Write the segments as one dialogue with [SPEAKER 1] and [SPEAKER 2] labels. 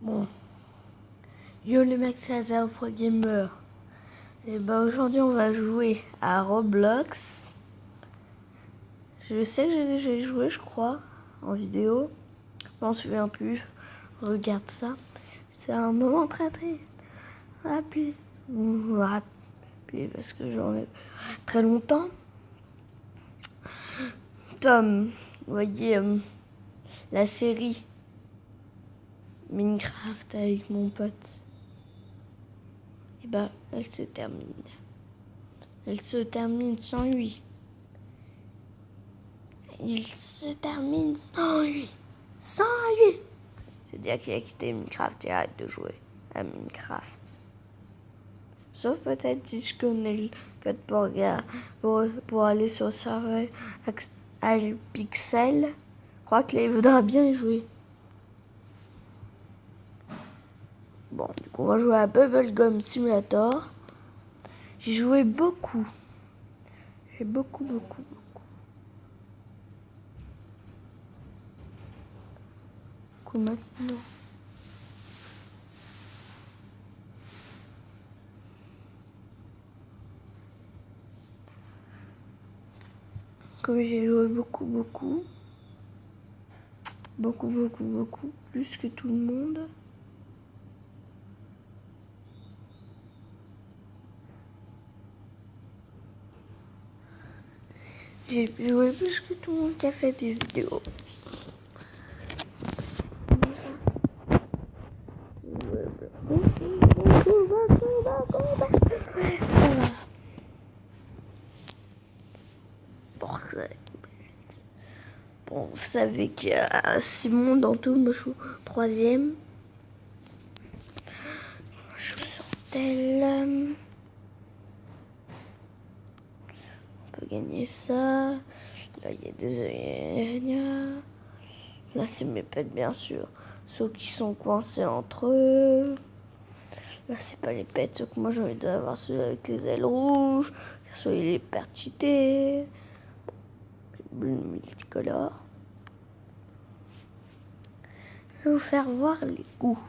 [SPEAKER 1] Bon, yo les mecs, c'est Azar Pro Gamer. Et aujourd'hui on va jouer à Roblox. Je sais que j'ai déjà joué, je crois, en vidéo. Je m'en souviens plus. Regarde ça. C'est un moment très rapide. Rapide parce que j'en ai très longtemps. Tom, vous voyez la série Minecraft avec mon pote. Et bah, elle se termine. Elle se termine sans lui. Il se termine sans lui. Sans lui. C'est-à-dire qu'il a quitté Minecraft et arrête de jouer à Minecraft. Sauf peut-être si je connais le code pour aller sur le serveur à Pixel. Je crois qu'il voudra bien y jouer. Bon, du coup, on va jouer à Bubblegum Simulator. J'ai joué beaucoup. J'ai beaucoup. Maintenant. Comme j'ai joué beaucoup. Beaucoup. Plus que tout le monde. J'ai joué plus que tout le monde qui a fait des vidéos. Bon, vous savez qu'il y a 6 mondes en tout. Moi, je suis 3e. Je suis sur tel. On peut gagner ça. Là, il y a des... Là, c'est mes pets, bien sûr. Ceux qui sont coincés entre eux. Là, c'est pas les pets. Sauf que moi, j'ai envie d'avoir ceux avec les ailes rouges. Soit il est hyper cheaté. Bleu multicolore. Je vais vous faire voir les goûts.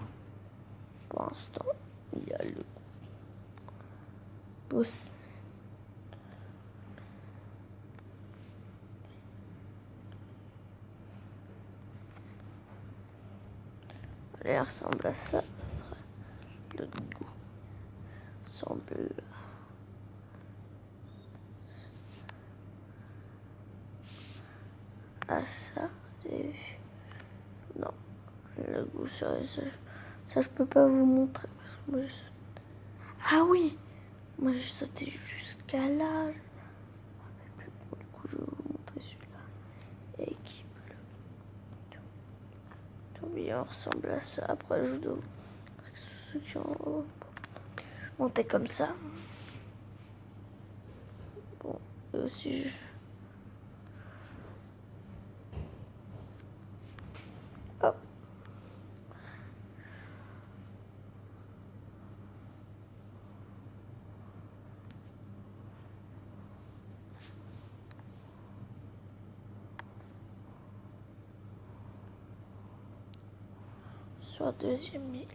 [SPEAKER 1] Pour l'instant, il y a le goût. Elle ressemble à ça. Le goût semble à ça. Non, le goût ça je peux pas vous montrer. Moi, ah oui, moi j'ai sauté jusqu'à là. Du coup, je vais vous montrer celui-là. Équipe. Tout bien ressemble à ça. Après, je dois ceux qui ont monté comme ça. Bon, et aussi je... Hop. Sur deuxième île.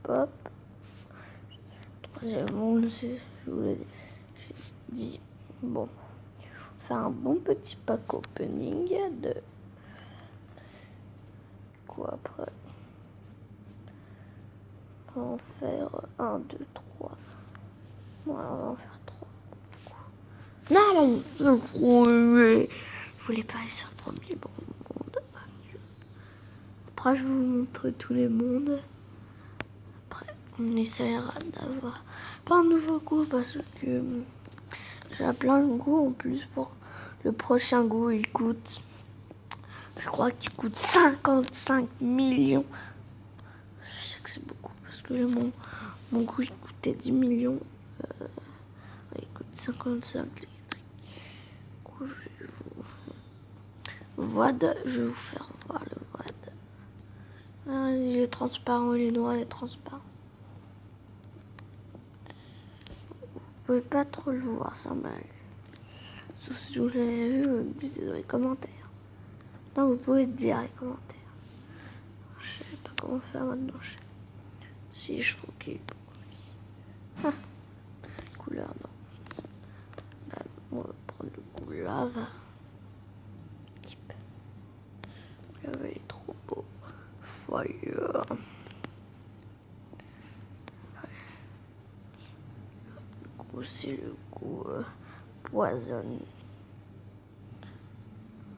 [SPEAKER 1] Hop. Troisième monde, je vous l'ai dit. Bon, on va faire un bon petit pack opening de quoi après. On va faire 1, 2, 3. Ouais, on va en faire 3. Non, je voulais pas aller sur le premier monde. Après, je vous montre tous les mondes. Après, on essaiera d'avoir pas un nouveau goût parce que j'ai plein de goûts en plus. Pour le prochain goût, il coûte, je crois qu'il coûte 55 millions. Je sais que c'est beaucoup parce que mon goût il coûtait 10 millions. Il coûte 55 électriques. Je vais vous faire voir le VOD. est transparent, il est noir et transparent. Vous pouvez pas trop le voir, ça mal. Sauf si vous l'avez vu, vous me dites dans les commentaires. Non, vous pouvez dire les commentaires. Je sais pas comment faire maintenant. Si je trouve qu'il est beau aussi. Ah, couleur, non. Bah, on va prendre le couleur. Il est trop beau. Fire. C'est le goût poison.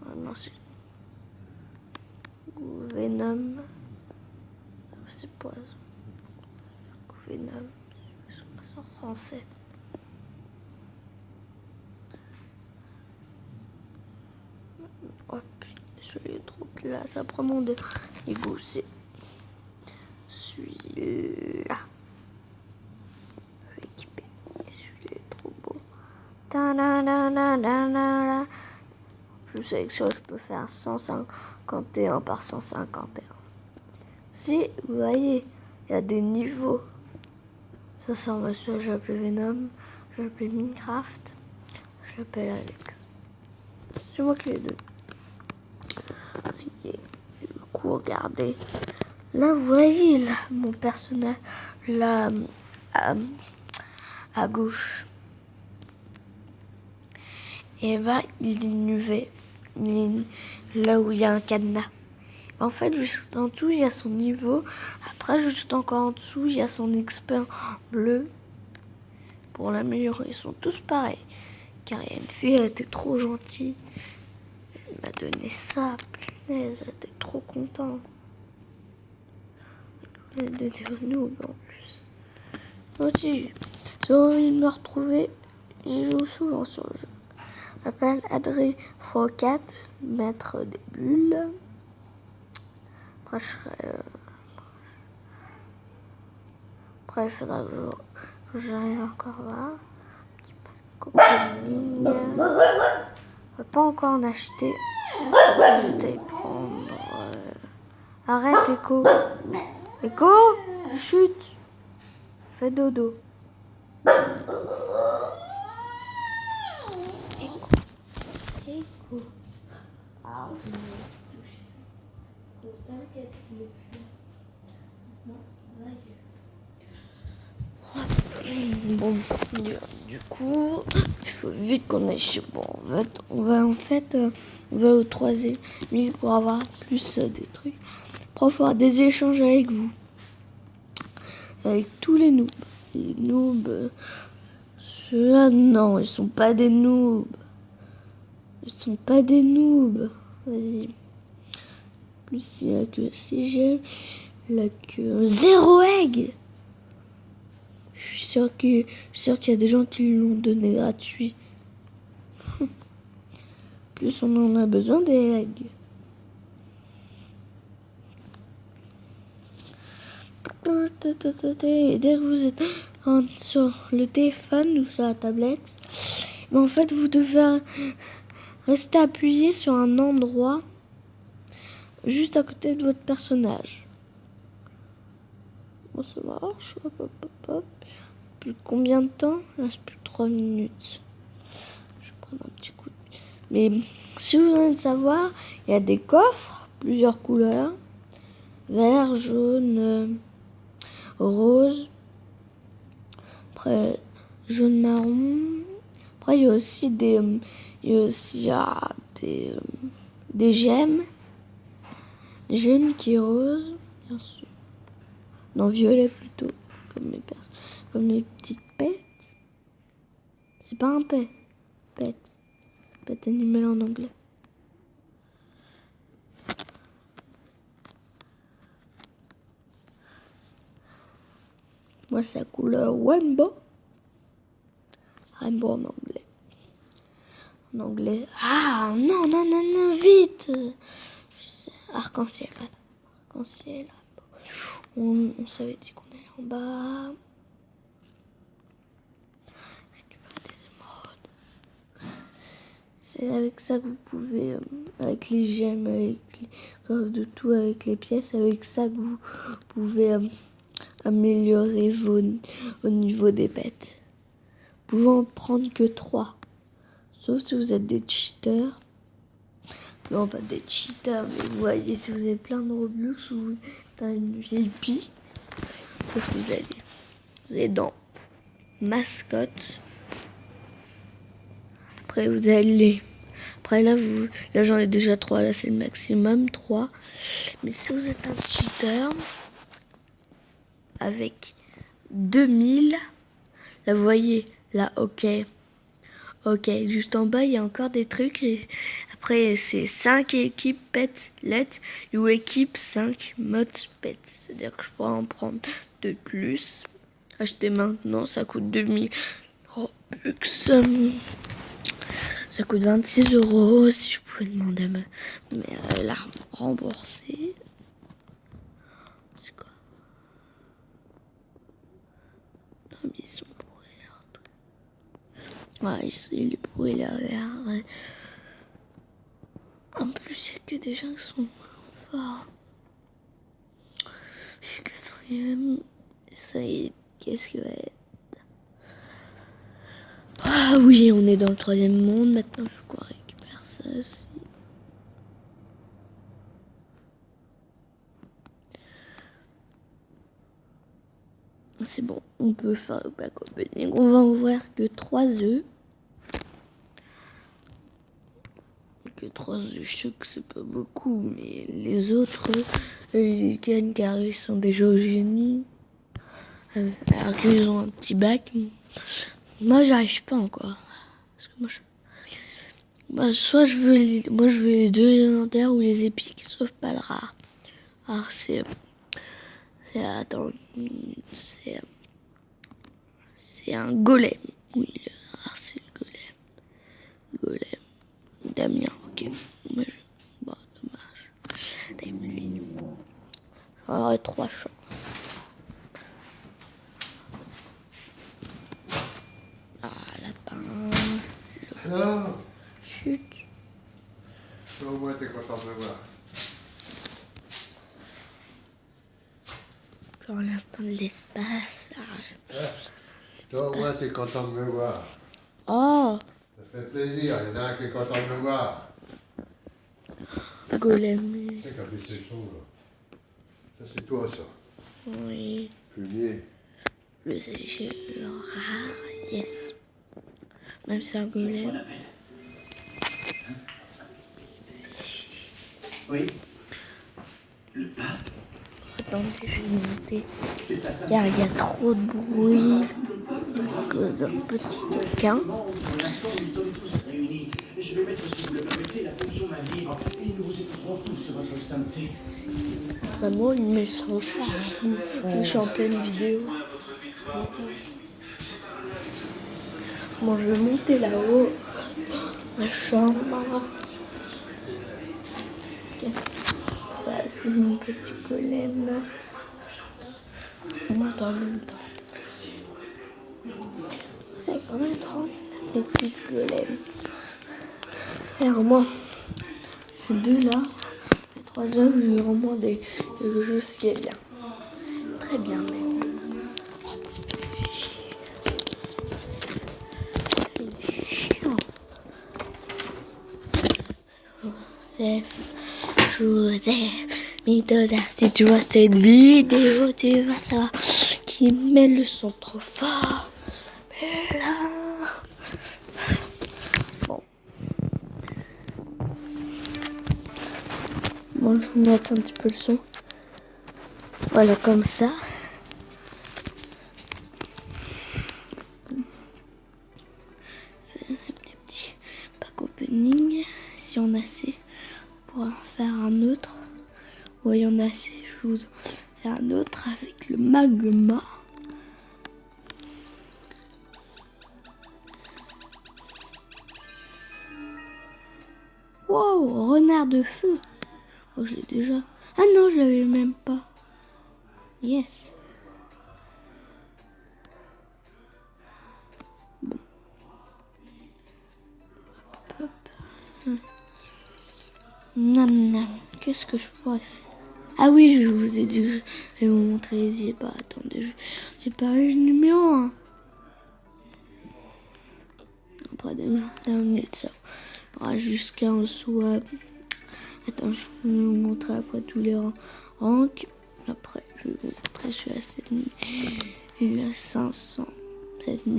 [SPEAKER 1] Ah non, c'est goût venom. C'est poison. Goût venom. C'est en français. Oh putain, celui-là est trop classe. Ça prend mon deux. Les goûts, c'est celui-là. Je vais équiper. Celui-là est trop beau. Plus avec ça, je peux faire 151 par 151. Si, vous voyez, il y a des niveaux. Ça sent ça, je l'appelle Venom, je l'appelle Minecraft, je l'appelle Alex. C'est moi qui les deux. Et du coup, regardez. Là, vous voyez, là, mon personnage, là, à gauche. Et ben, il est nuvé. Là où il y a un cadenas. En fait, juste en dessous, il y a son niveau. Après, juste encore en dessous, il y a son XP bleu. Pour l'améliorer, ils sont tous pareils. Car il y a une fille, elle était trop gentille. Elle m'a donné ça. Punaise, elle était trop contente. Elle m'a donné au noob en plus. Aussi, si vous avez envie de me retrouver, je joue souvent sur le jeu. Je m'appelle Adré x4, maître des bulles. Après, Après, il faudra que j'aille encore là. Cocooning. Je vais pas encore en acheter. Je vais prendre. Arrête, Echo. Echo, chute. Fais dodo. Echo. Ah, je vais toucher ça. T'inquiète, s'il est plus. Non, bon, du coup, il faut vite qu'on aille chez bon. On va au troisième ville pour avoir plus des trucs. Pour avoir des échanges avec vous. Avec tous les noobs. Les noobs, ceux-là, non, ils sont pas des noobs. Ils sont pas des noobs. Vas-y. Plus il y a que si j'aime, il a que 0 egg. Je suis sûr qu'il y a des gens qui l'ont donné gratuit. Plus on en a besoin des eggs. Et dès que vous êtes sur le téléphone ou sur la tablette, mais en fait vous devez rester appuyé sur un endroit juste à côté de votre personnage. Bon, ça marche. Hop, hop, hop, hop. Plus combien de temps? Il reste plus que 3 minutes. Je vais prendre un petit coup. Mais si vous voulez savoir, il y a des coffres, plusieurs couleurs. Vert, jaune, rose. Après, jaune, marron. Après, il y a aussi des gemmes. Des gemmes qui rose, bien sûr. Non, violet plutôt, comme les petites pets. C'est pas un pet. Pet animal en anglais. Moi, c'est la couleur rainbow. Rainbow en anglais. En anglais. Ah, non, vite. Arc-en-ciel, voilà. Arc-en-ciel, rainbow. On s'avait dit qu'on allait en bas. c'est avec ça que vous pouvez, avec les gemmes, avec les coffres de tout, avec les pièces, avec ça que vous pouvez améliorer au niveau des bêtes. Vous pouvez en prendre que 3. Sauf si vous êtes des cheaters. Non, pas des cheaters, mais vous voyez, si vous avez plein de Robux ou vous êtes une VIP, qu'est-ce que vous avez? Vous avez dans mascotte. Après, vous allez. Après, là, j'en ai déjà 3. Là, c'est le maximum, 3. Mais si vous êtes un cheater, avec 2000, là, vous voyez, là, ok. Ok, juste en bas, il y a encore des trucs. Et après, c'est 5 équipes pet let you équipe 5 modes pet. C'est-à-dire que je pourrais en prendre de plus. Acheter maintenant, ça coûte 2000 Robux. Ça coûte 26 €. Si je pouvais demander à ma mère, la rembourser. C'est quoi? Non, mais ils sont pourris. Ouais, il est pourri là. En plus, il n'y a que des gens qui sont forts. Je suis 4e. Ça y est, qu'est-ce que va être? Ah oui, on est dans le 3e monde. Maintenant, il faut qu'on récupère ça aussi. C'est bon, on peut faire le back opening. On va ouvrir que 3 œufs. Que 3 œufs, je sais que c'est pas beaucoup, mais les autres, ils gagnent car ils sont déjà au génie. Alors qu'ils ont un petit bac. Moi, j'arrive pas encore. Parce que soit je veux les 2 légendaires ou les épiques, sauf pas le rare. Alors attends, c'est un golem. Oui, le rare c'est le golem. Damien, ok. Bon, dommage. Lui. J'aurais 3 chances. Ah, lapin.
[SPEAKER 2] Alors,
[SPEAKER 1] Chut.
[SPEAKER 2] au moins t'es content de me voir.
[SPEAKER 1] Genre lapin de l'espace.
[SPEAKER 2] Toi, au moins t'es content de me voir.
[SPEAKER 1] Oh,
[SPEAKER 2] Ça fait plaisir, il y en a un qui est content de me voir.
[SPEAKER 1] golem.
[SPEAKER 2] Tu sais qu'à baisser le son, là. Ça, c'est toi, ça.
[SPEAKER 1] Oui.
[SPEAKER 2] Fumier.
[SPEAKER 1] Le CG rare, yes. Même si c'est un golem.
[SPEAKER 3] Oui. Le pape.
[SPEAKER 1] Attendez, je vais monter. Car il y a trop de bruit. À cause d'un petit coquin.
[SPEAKER 3] Pour l'instant, nous sommes tous réunis. Je vais mettre, si vous le permettez, la fonction main libre et nous vous écouterons tous sur votre sainteté.
[SPEAKER 1] Vraiment, il met son char. Je suis en pleine vidéo. Bon, je vais monter là-haut. Ma chambre. Voilà, c'est mon petit golem. On monte en même temps. C'est quand même trop les petits golems. Et alors moi, 2 là, 3 heures, j'ai vraiment quelque chose qui est bien. Très bien même. Il est chiant. Joseph, Midoza, si tu vois cette vidéo, tu vas savoir qui met le son trop fort. Mais là... Bon. Moi, je vous mets un petit peu le son. Voilà, comme ça. Les petits pack opening. Si on a assez pour en faire un autre. Oui, il y en a assez. Je vous en fais un autre avec le magma. Wow, renard de feu. Oh, je l'ai déjà. Ah non, je l'avais même pas. Yes. Bon. Hop. Nam, nam. Qu'est-ce que je pourrais faire? Ah oui, je vous ai dit que je vais vous montrer les yeux. Bah, attendez, j'ai pas le numéro 1. Après, d'un ça. Jusqu'à en soit. Attends, je vais vous montrer après tous les ranks. Après, je vais vous montrer, je suis à 7500. 7 500 000.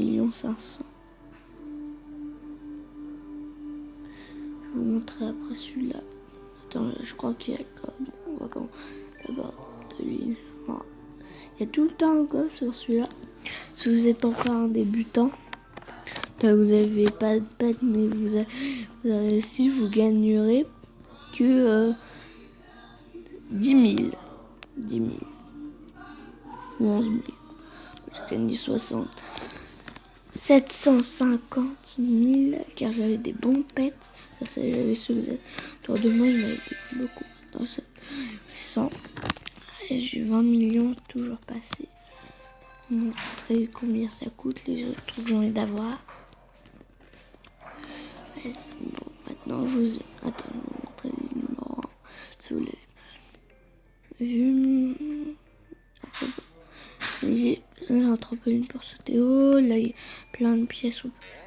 [SPEAKER 1] Je vais vous montrer après celui-là. Attends, je crois qu'il y a le code. On va quand d'abord de l'île. Voilà. Il y a tout le temps un code sur celui-là. Si vous êtes encore un débutant, vous n'avez pas de pet, mais vous avez, si vous gagnerez que 10 000. 10 000. Ou 11 000. J'ai gagné 750 000 car j'avais des bons pets. Ça, j'avais ceux que vous êtes autour de moi, il y en avait beaucoup. Dans 100. Et j'ai 20 millions toujours passés. Je vais vous montrer combien ça coûte les autres trucs que j'ai envie d'avoir. Bon, maintenant je vous montrer les numéros si vous l'avez vu. J'ai un trampoline pour sauter haut. Là il y a plein de pièces.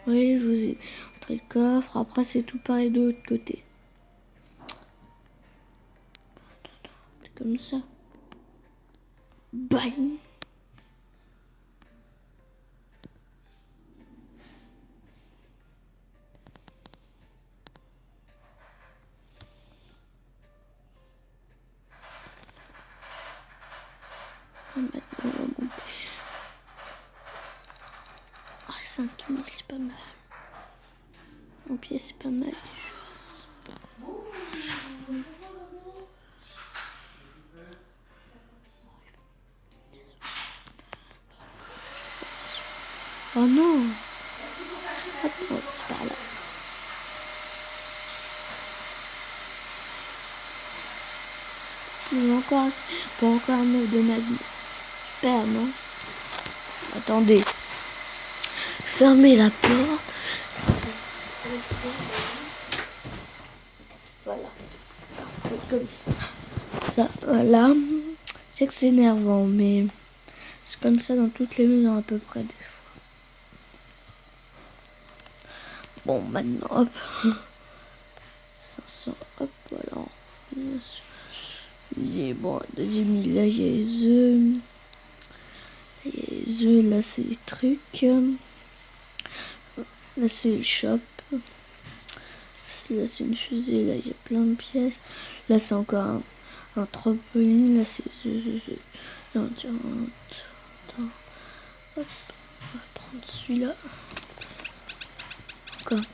[SPEAKER 1] Oui, je vous ai montré le coffre. Après c'est tout pareil de l'autre côté. C'est comme ça. Bye. Maintenant, on va monter. 5 000, c'est pas mal. En pièce, c'est pas mal. Oh non! Attends, c'est par là. Pour encore un œuf de magie. Super, non? Attendez. Fermez la porte. Voilà. Comme ça. Ça, voilà. C'est que c'est énervant, mais c'est comme ça dans toutes les maisons à peu près des fois. Bon, maintenant, hop. 500, hop, voilà. Bon, deuxième île, là, il y a les œufs. Les œufs, là, c'est les trucs. Là, c'est le shop. Là, c'est une fusée. Là, il y a plein de pièces. Là, c'est encore un trampoline. Là, c'est non, tiens, attends. Hop, on va prendre celui-là. Encore.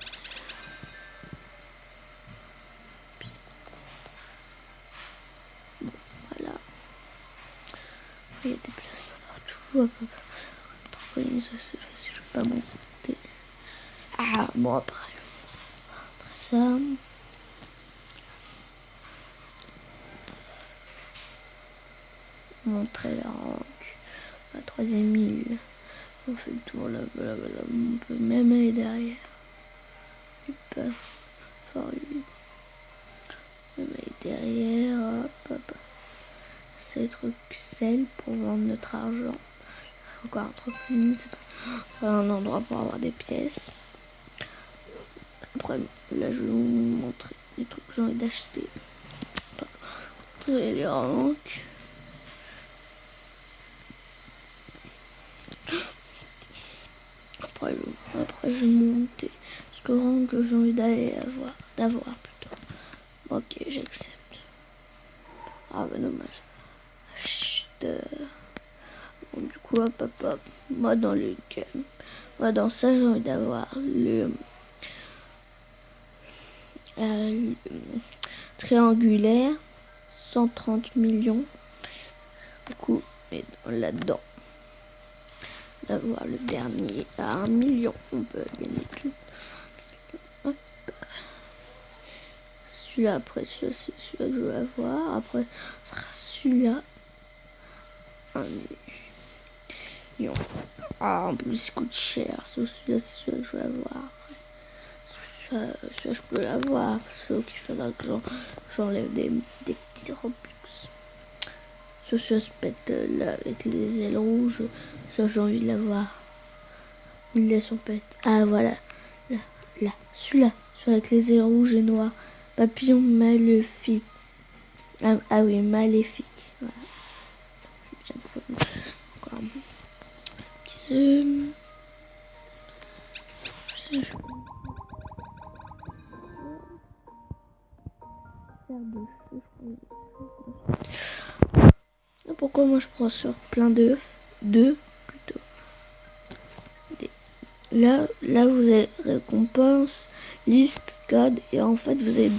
[SPEAKER 1] Bon, voilà. Il y a des places partout. Hop, hop. Trampoline, ça c'est facile. Je peux pas monter. Ah, bon, après ça. Montrer la rank. La troisième île. On fait le tour là, voilà. On peut même aller derrière. Super fort lui. Même aller derrière. Hop. C'est truc sel pour vendre notre argent. Encore un trampoline. C'est pas un endroit pour avoir des pièces. Après, là, je vais vous montrer les trucs que j'ai envie d'acheter. Les ranks. Après, je vais monter ce que rang que j'ai envie d'avoir plutôt. Ok, j'accepte. Ah bah dommage. Chut. Bon, du coup, hop. Moi dans ça, j'ai envie d'avoir le triangulaire, 130 millions. Du coup, et là-dedans, d'avoir le dernier à 1 million, on peut gagner tout. Hop. Celui-là, après, celui-là, c'est celui-là que je veux avoir. Après, ce sera celui-là. 1 million. Ah, en plus, il coûte cher. Celui-là, c'est celui-là que je veux avoir. Après, Ça, je peux l'avoir, sauf qu'il faudra que j'enlève des petits Robux. Ça se pète là avec les ailes rouges. Ça, j'ai envie de l'avoir. Il laisse son pète. Ah, voilà. Là. Celui-là. Celui avec les ailes rouges et noires. Papillon maléfique. Ah oui, maléfique. Voilà. Encore un petit œuf. Pourquoi moi je prends sur plein d'œufs? Deux plutôt. Là vous avez récompense, liste, code, et en fait vous allez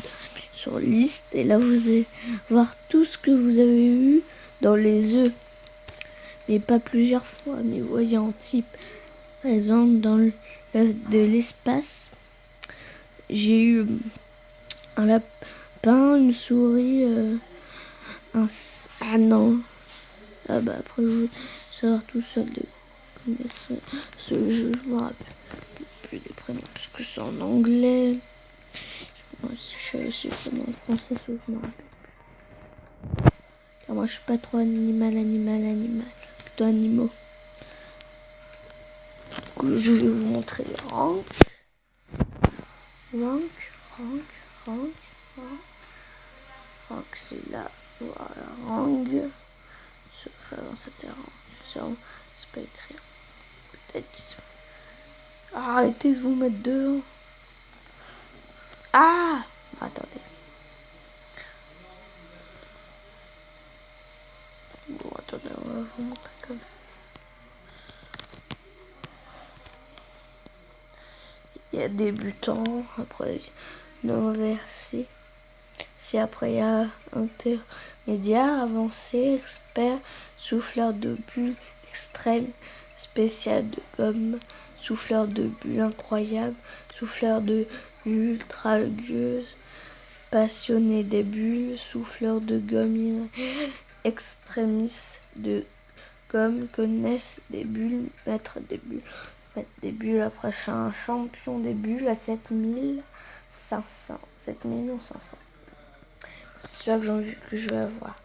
[SPEAKER 1] sur liste, et là vous allez voir tout ce que vous avez eu dans les œufs. Mais pas plusieurs fois, mais vous voyez en type. Par exemple, dans l'œuf de l'espace, j'ai eu un lapin, une souris, ah non. Ah bah après je vais savoir tout seul de combien ce jeu, je me rappelle plus des prénoms parce que c'est en anglais. Moi aussi je sais aussi comment en français, je me rappelle plus. Car moi je suis pas trop animal, plutôt animaux. Du coup je vais vous montrer les ranks. Rank c'est là, voilà, rank. C'était c'est pas écrit. Peut-être. Arrêtez de vous mettre dehors. Ah, attendez. Bon, attendez, on va vous montrer comme ça. Il y a débutant, après non versé. Si après il y a intermédiaire, avancé, expert, souffleur de bulles extrême, spécial de gomme, souffleur de bulles incroyable, souffleur de bulles ultra rugueuse, passionné des bulles, souffleur de gomme extrémiste de gomme, connaissent des bulles, maître des bulles, après je suis un champion des bulles à 7500. 7 500. C'est ça que je vais avoir.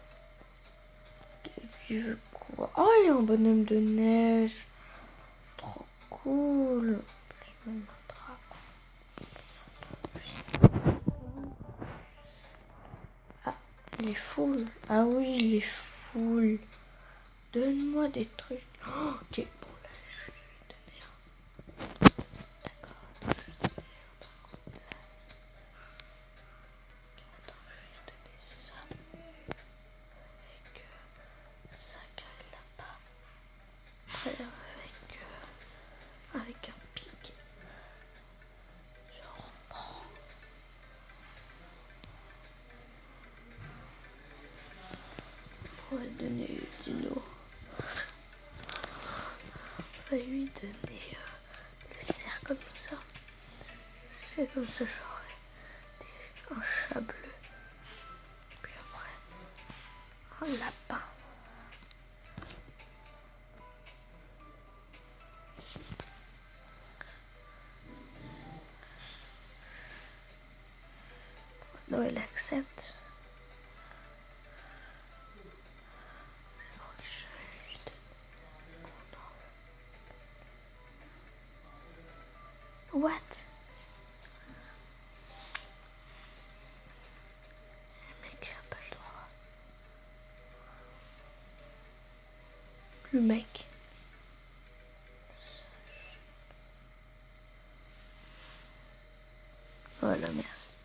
[SPEAKER 1] Tu veux quoi? Oh, il y a un bonhomme de neige. Trop cool. Plus même un dragon. Ah, il est full. Ah oui, il est full. Donne-moi des trucs. Oh, ok, bon là, je vais lui donner un. D'accord, attends, je vais lui donner ça. Avec ça qu'elle là-bas. Après, avec un pic. Je reprends. On va donner le dino. On va lui donner le cerf comme ça. C'est comme ça j'aurai un chat bleu. Puis après, un lapin. Non, elle accepte. Je crois que je vais lui donner. Oh non. What? Mec, j'ai pas le droit. Le mec. Voilà, merci.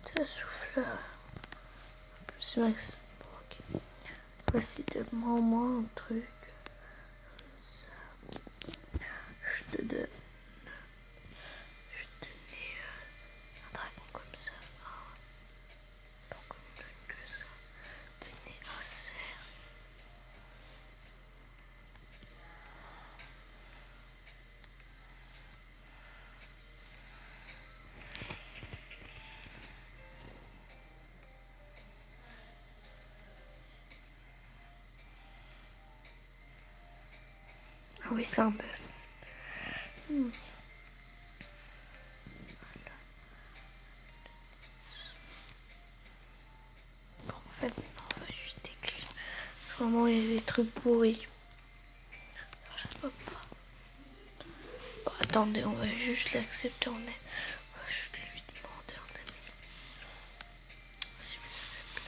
[SPEAKER 1] Tu as souffleur. C'est max. Bon, ok. Voici de moi un truc. Ça. Je te donne. Je te donne un dragon comme ça. Pourquoi on me donne que ça? Donner un cerf. Ah oui, c'est un bœuf. Vraiment, il y a des trucs pourris. Je peux pas. Bon, attendez, on va juste l'accepter en est. On va juste lui demander en ami. Si il accepte.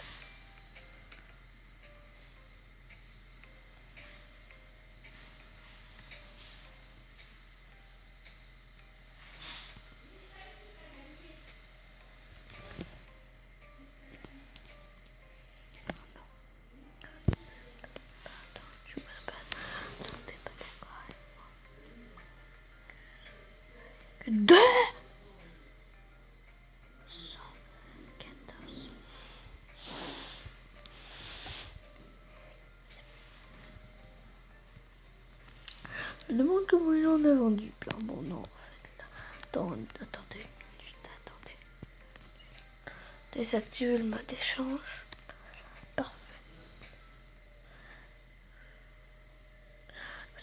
[SPEAKER 1] Tu m'as pas. Non, t'es pas d'accord avec moi. Que 2 114. Je me demande comment il en a vendu plein. Bon, non, en fait, là. Attendez. Désactiver le mode échange. Parfait.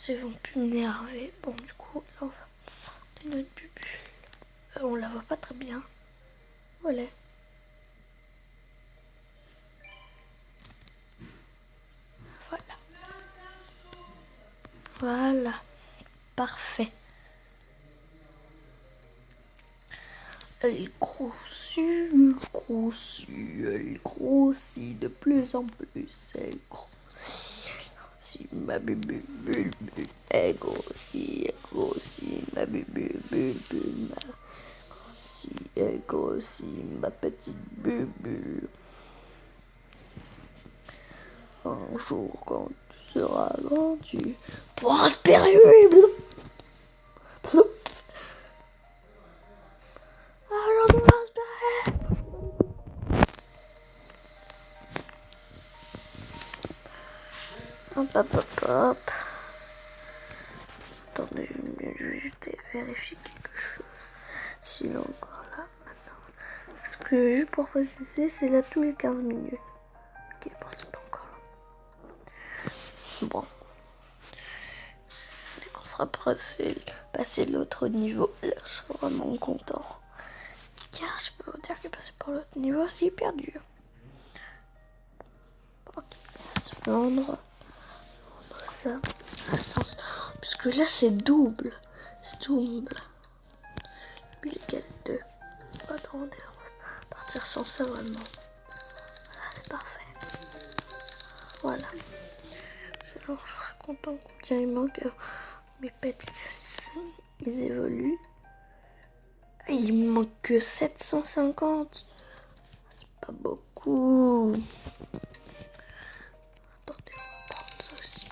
[SPEAKER 1] Ils vont plus m'énerver. Bon, du coup, là, on va prendre notre bubu. On la voit pas très bien. Voilà. Voilà. Parfait. Elle grossit de plus en plus. Elle grossit, ma bubu, elle grossit, ma bubu, elle grossit, ma petite bubu. Un jour, quand tu seras grand, tu pourras espérer. Hop. Attendez, je vais juste vérifier quelque chose. S'il est encore là maintenant. Parce que juste pour préciser, c'est là tous les 15 minutes. Ok, bon, c'est pas encore là. Bon. Dès qu'on sera passer l'autre niveau, là, je serai vraiment content. Car je peux vous dire que passer par l'autre niveau, c'est hyper dur. Ok, on va se vendre ça à 100. Puisque là, c'est double. Puis les galettes 2. Attendez, on va partir sans ça vraiment. Voilà, c'est parfait. Voilà. Alors, je serai content combien il manque. Mes pets, ils évoluent. Il me manque que 750. C'est pas beaucoup. Attendez, on va prendre ça aussi.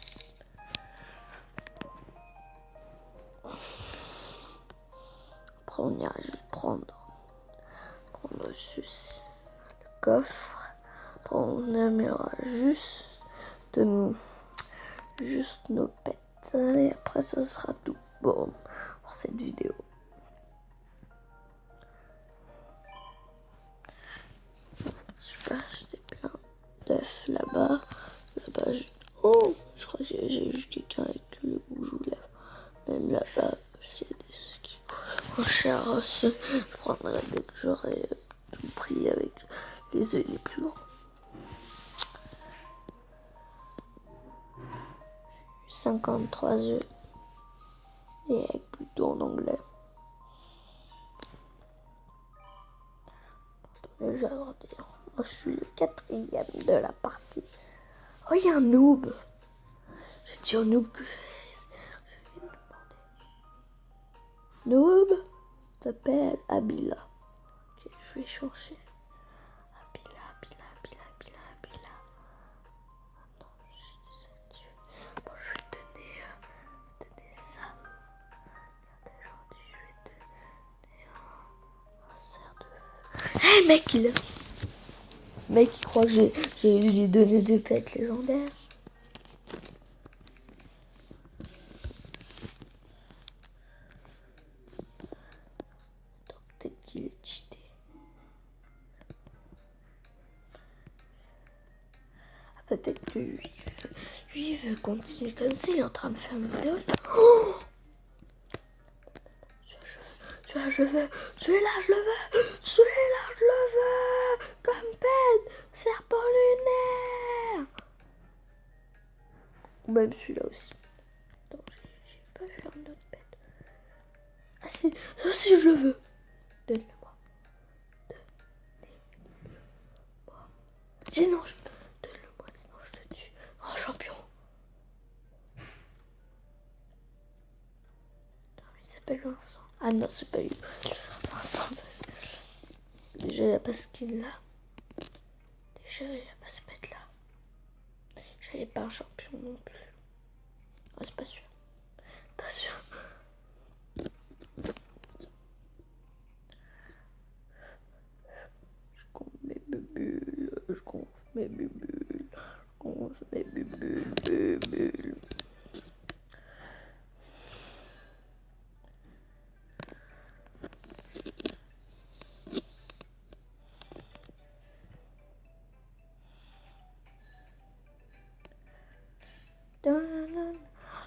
[SPEAKER 1] Après, on ira juste prendre ceci, le coffre. Après, on aimera juste nos pets. Et après, ce sera tout. Bon, pour cette vidéo. Je vais acheter plein d'œufs là-bas. Oh, je crois que j'ai vu quelqu'un avec le bouge aux lèvres. Même là-bas, s'il y a des trucs qui coûtent cher, je prendrai dès que j'aurai tout pris avec les œufs les plus grands. 53 œufs. Et avec plutôt en anglais. Attendez, je vais agrandir. Moi, je suis le 4e de la partie. Oh, il y a un noob. J'ai dit au noob que je vais lui demander. Noob t'appelle Abila. Ok, je vais changer. Abila. Ah non, je suis désactivé. Bon, je vais donner ça. Regardez, aujourd'hui, je vais donner un cerf de... Hey, mec, il croit que j'ai lui donné des pets légendaires. Donc, peut-être qu'il est cheaté. Ah, peut-être que lui, il veut continuer comme ça. Il est en train de faire une vidéo. Oh, je veux. Celui-là, je le veux. Comme pet. Serpent lunaire. Ou même celui-là aussi. Non, j'ai pas vu un autre bête. Ah si, ça si je le veux. Donne-le-moi. Donne-le-moi. Sinon, donne-le-moi, sinon je te tue. Oh, champion. Non, il s'appelle Vincent. Ah non, c'est pas lui. Vincent, déjà, il a pas ce qu'il a. Déjà, il a pas ce bête là. J'avais pas un champion non plus. Ah, c'est pas sûr. Pas sûr. Je compte mes bulles. Je compte mes bulles. Je compte mes bulles.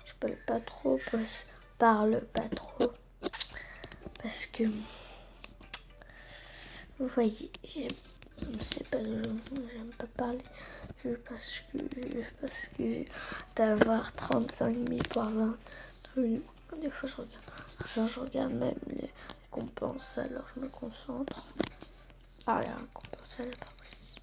[SPEAKER 1] Je parle pas trop, parce que vous voyez, c'est pas j'aime pas parler, parce que d'avoir 35 000 par 20 des fois je regarde même les récompenses, alors je me concentre. Ah, la récompense elle est pas précise.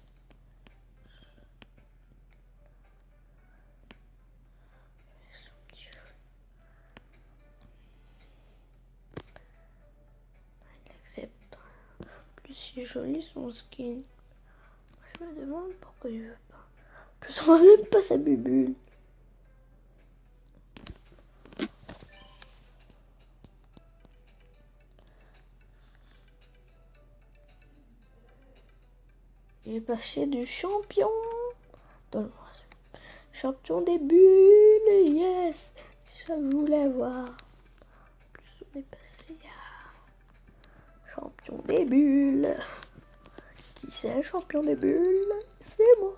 [SPEAKER 1] Plus si joli son skin. Je me demande pourquoi il veut pas. Plus on voit même pas sa bubule. Il est passé du champion. Donne-moi. Champion des bulles, yes. Si ça voulait voir. Plus on est passé à champion des bulles. Qui c'est le champion des bulles? C'est moi.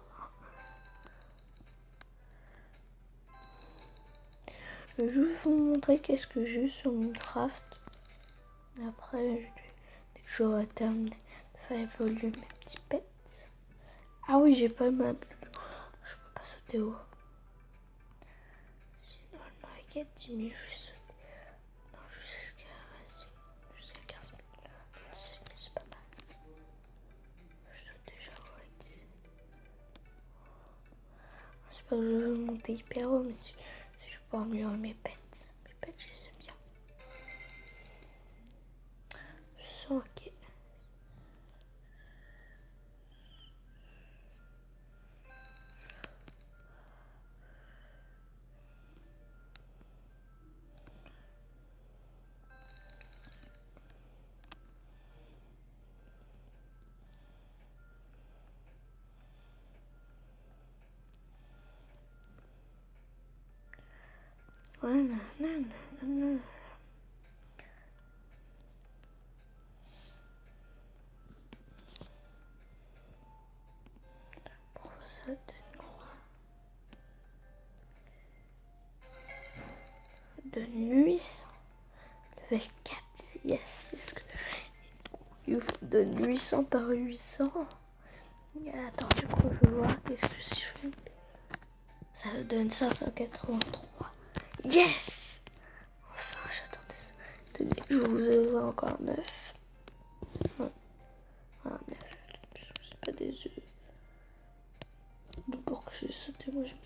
[SPEAKER 1] Je vais juste vous montrer qu'est-ce que j'ai sur mon craft. Après, dès que j'aurai terminé de faire évoluer mes petits pets. Ah oui, j'ai pas ma bulle. Je peux pas sauter haut. Sinon, le marquette 10 000, je vais sauter. Non, jusqu'à 15 000. 7 000, c'est pas mal. Je saute déjà haut avec 17. C'est pas que je veux monter hyper haut, mais si je peux améliorer mes pets. Mes pets, je les aime bien. Je sens ok. Voilà, nanana. Pourquoi ça donne 800. Level 4, yes, c'est ce que il donne 800 par 800. Attends, du coup, je vais voir qu'est-ce que je fais. Ça donne 583. Yes! Enfin, j'attendais ça. Je vous ai encore 9. Ouais. Ah, 9. C'est pas des œufs. Donc, pour que j'ai sauté, moi j'ai.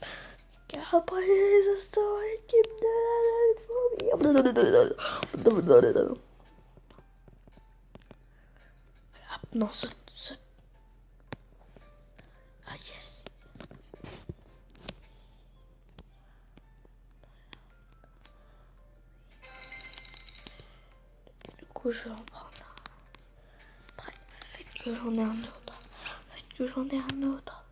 [SPEAKER 1] Car après les historiques qui me donnent la phobie. Ah, non, saute. Ah, yes. Du coup, je vais en prendre un. Après, faites que j'en ai un autre.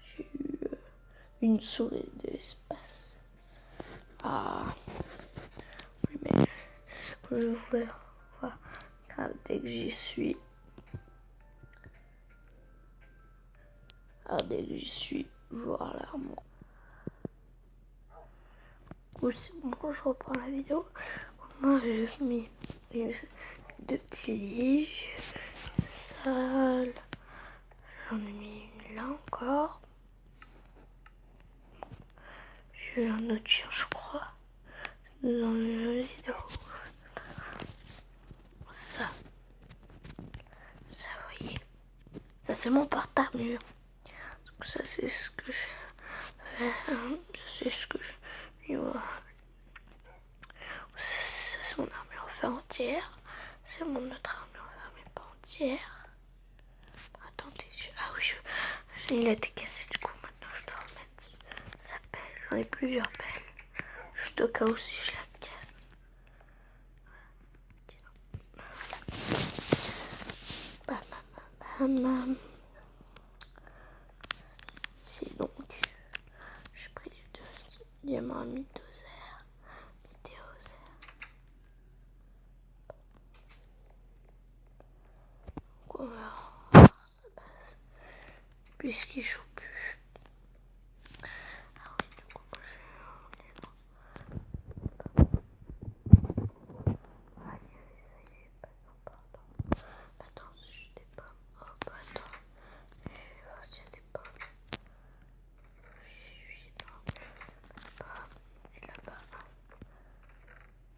[SPEAKER 1] J'ai eu une souris de l'espace. Ah. Oui, mais que je voulais voir dès que j'y suis. Alors, dès que j'y suis, voir l'armoire. C'est bon, je reprends la vidéo. Moi, j'ai mis deux petits lits, salle. J'en ai mis une là encore. J'ai un autre chien, je crois. Dans une vidéo. Ça, vous voyez. Ça, c'est mon portable. Donc, ça, c'est ce que je fais. Ça, c'est ce que je. Ça, c'est mon armure en fer entière. C'est mon autre armure en fer, mais pas entière. Attendez, ah oui, il a été cassé, du coup, maintenant je dois remettre sa pelle. J'en ai plusieurs pelles. Juste au cas où si je la casse. Bam, bam, bam, bam. C'est donc, j'ai pris les deux diamants à Mythosaire. Donc on va voir sa base. Puisqu'il joue plus. Ah oui, du coup, moi je vais attends, si j'ai des pommes. Hop, attends. Je vais voir s'il y a des pommes. Oui, non. Pommes. Et là-bas.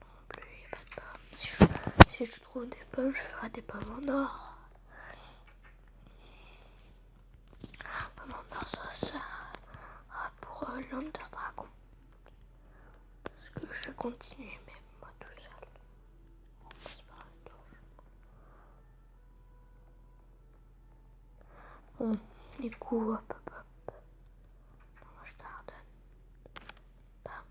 [SPEAKER 1] Non plus, il n'y a pas de pommes. Si je trouve des pommes, je ferai des pommes en or. Pommes en or, ça sert pour l'Under Dragon. Parce que je vais continuer même moi tout seul. On passe par la torche. Bon, du coup, hop, hop, hop. Moi, je te la redonne. Bam.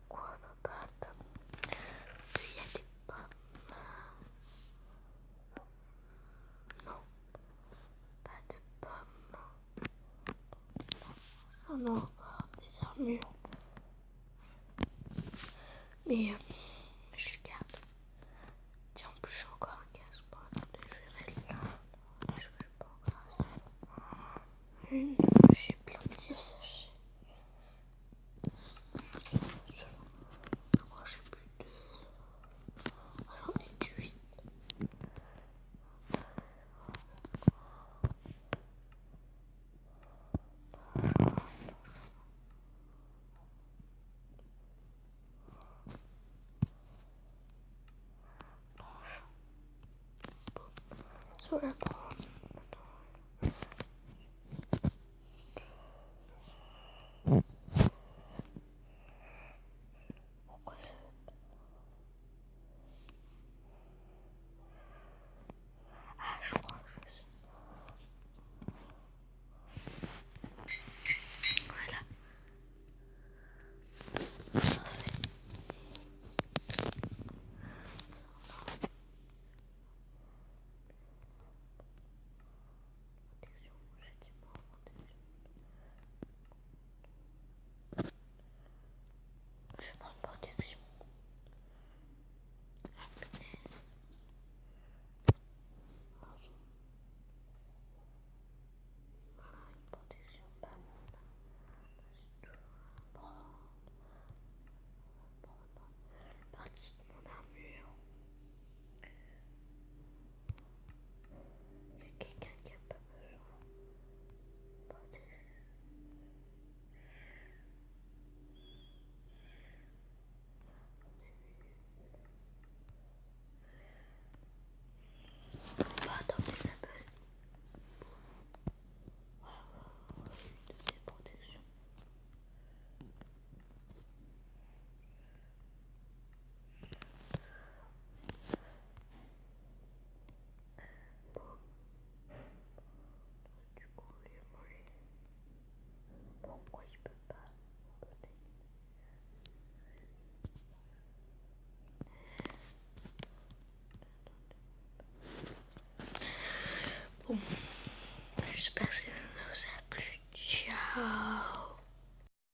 [SPEAKER 1] Quoi, hop, hop. Il y a des pommes. Non, pas de pommes. On a encore des armures. Mais je les garde. Tiens, en plus, j'ai encore un casque. Bon, attendez, je vais mettre là. Je sais pas encore. J'ai plein de petits sachets. Je crois que j'ai plus de. J'en ai que 8. Sur la prendre.